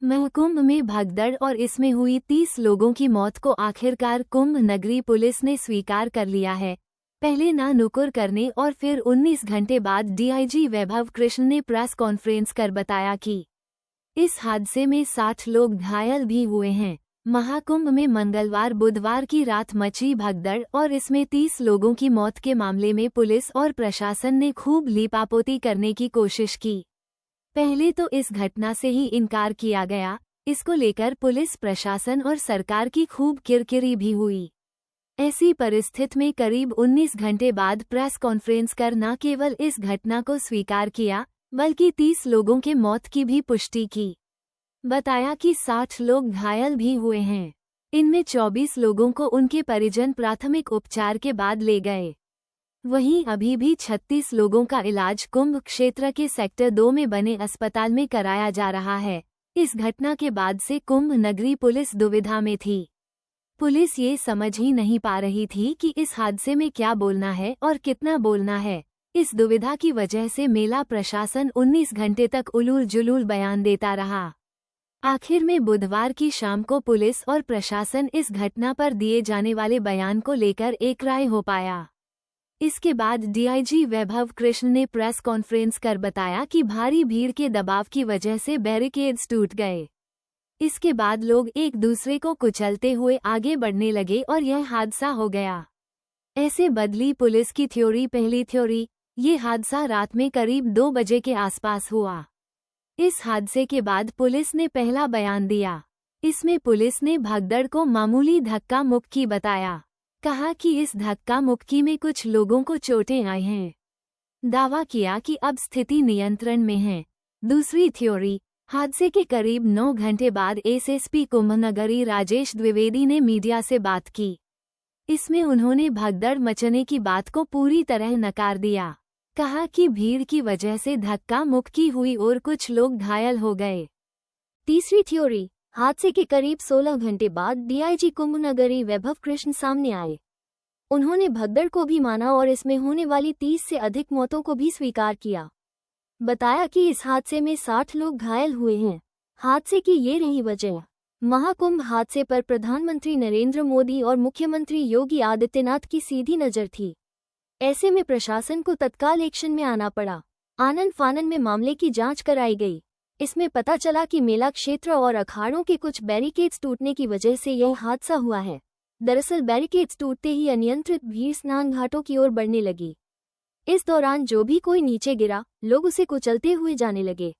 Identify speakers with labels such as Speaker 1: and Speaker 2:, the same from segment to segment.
Speaker 1: महाकुंभ में भगदड़ और इसमें हुई 30 लोगों की मौत को आखिरकार कुंभ नगरी पुलिस ने स्वीकार कर लिया है। पहले ना नुकुर करने और फिर 19 घंटे बाद डीआईजी वैभव कृष्ण ने प्रेस कॉन्फ्रेंस कर बताया कि इस हादसे में 60 लोग घायल भी हुए हैं। महाकुंभ में मंगलवार बुधवार की रात मची भगदड़ और इसमें 30 लोगों की मौत के मामले में पुलिस और प्रशासन ने खूब लीपापोती करने की कोशिश की। पहले तो इस घटना से ही इनकार किया गया। इसको लेकर पुलिस प्रशासन और सरकार की खूब किरकिरी भी हुई। ऐसी परिस्थिति में करीब 19 घंटे बाद प्रेस कॉन्फ्रेंस कर न केवल इस घटना को स्वीकार किया बल्कि 30 लोगों के मौत की भी पुष्टि की। बताया कि 60 लोग घायल भी हुए हैं। इनमें 24 लोगों को उनके परिजन प्राथमिक उपचार के बाद ले गए। वहीं अभी भी 36 लोगों का इलाज कुंभ क्षेत्र के सेक्टर 2 में बने अस्पताल में कराया जा रहा है। इस घटना के बाद से कुंभ नगरी पुलिस दुविधा में थी। पुलिस ये समझ ही नहीं पा रही थी कि इस हादसे में क्या बोलना है और कितना बोलना है। इस दुविधा की वजह से मेला प्रशासन 19 घंटे तक उलूल जुलूल बयान देता रहा। आखिर में बुधवार की शाम को पुलिस और प्रशासन इस घटना पर दिए जाने वाले बयान को लेकर एकराय हो पाया। इसके बाद डीआईजी वैभव कृष्ण ने प्रेस कॉन्फ्रेंस कर बताया कि भारी भीड़ के दबाव की वजह से बैरिकेड्स टूट गए। इसके बाद लोग एक दूसरे को कुचलते हुए आगे बढ़ने लगे और यह हादसा हो गया। ऐसे बदली पुलिस की थ्योरी। पहली थ्योरी, ये हादसा रात में करीब 2 बजे के आसपास हुआ। इस हादसे के बाद पुलिस ने पहला बयान दिया। इसमें पुलिस ने भगदड़ को मामूली धक्का मुक्की बताया। कहा कि इस धक्का मुक्की में कुछ लोगों को चोटें आई हैं। दावा किया कि अब स्थिति नियंत्रण में है। दूसरी थ्योरी, हादसे के करीब 9 घंटे बाद एसएसपी कुंभनगरी राजेश द्विवेदी ने मीडिया से बात की। इसमें उन्होंने भगदड़ मचने की बात को पूरी तरह नकार दिया। कहा कि भीड़ की वजह से धक्का मुक्की हुई और कुछ लोग घायल हो गए।
Speaker 2: तीसरी थ्योरी, हादसे के करीब 16 घंटे बाद डीआईजी कुंभनगरी वैभव कृष्ण सामने आए। उन्होंने भगदड़ को भी माना और इसमें होने वाली 30 से अधिक मौतों को भी स्वीकार किया। बताया कि इस हादसे में 60 लोग घायल हुए हैं। हादसे की ये रही वजह। महाकुंभ हादसे पर प्रधानमंत्री नरेंद्र मोदी और मुख्यमंत्री योगी आदित्यनाथ की सीधी नज़र थी। ऐसे में प्रशासन को तत्काल एक्शन में आना पड़ा। आनन फानन में मामले की जांच कराई गई। इसमें पता चला कि मेला क्षेत्र और अखाड़ों के कुछ बैरिकेड्स टूटने की वजह से यह हादसा हुआ है। दरअसल बैरिकेड्स टूटते ही अनियंत्रित भीड़ स्नान घाटों की ओर बढ़ने लगी। इस दौरान जो भी कोई नीचे गिरा, लोग उसे कुचलते हुए जाने लगे।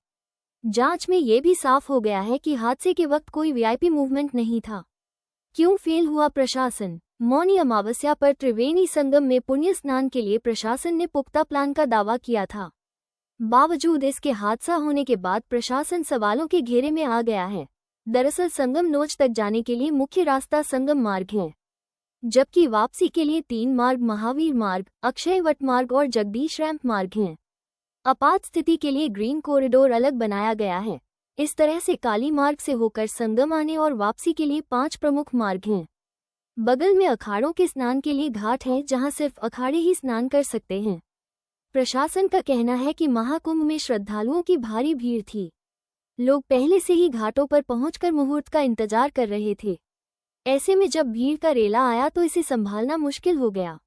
Speaker 2: जांच में ये भी साफ हो गया है कि हादसे के वक्त कोई वीआईपी मूवमेंट नहीं था। क्यों फेल हुआ प्रशासन? मौनी अमावस्या पर त्रिवेणी संगम में पुण्य स्नान के लिए प्रशासन ने पुख्ता प्लान का दावा किया था। बावजूद इसके हादसा होने के बाद प्रशासन सवालों के घेरे में आ गया है। दरअसल संगम नोच तक जाने के लिए मुख्य रास्ता संगम मार्ग है, जबकि वापसी के लिए 3 मार्ग महावीर मार्ग, अक्षयवट मार्ग और जगदीश रैंप मार्ग हैं। आपात स्थिति के लिए ग्रीन कॉरिडोर अलग बनाया गया है। इस तरह से काली मार्ग से होकर संगम आने और वापसी के लिए 5 प्रमुख मार्ग हैं। बगल में अखाड़ों के स्नान के लिए घाट है, जहां सिर्फ अखाड़े ही स्नान कर सकते हैं। प्रशासन का कहना है कि महाकुंभ में श्रद्धालुओं की भारी भीड़ थी। लोग पहले से ही घाटों पर पहुंचकर मुहूर्त का इंतजार कर रहे थे। ऐसे में जब भीड़ का रेला आया तो इसे संभालना मुश्किल हो गया।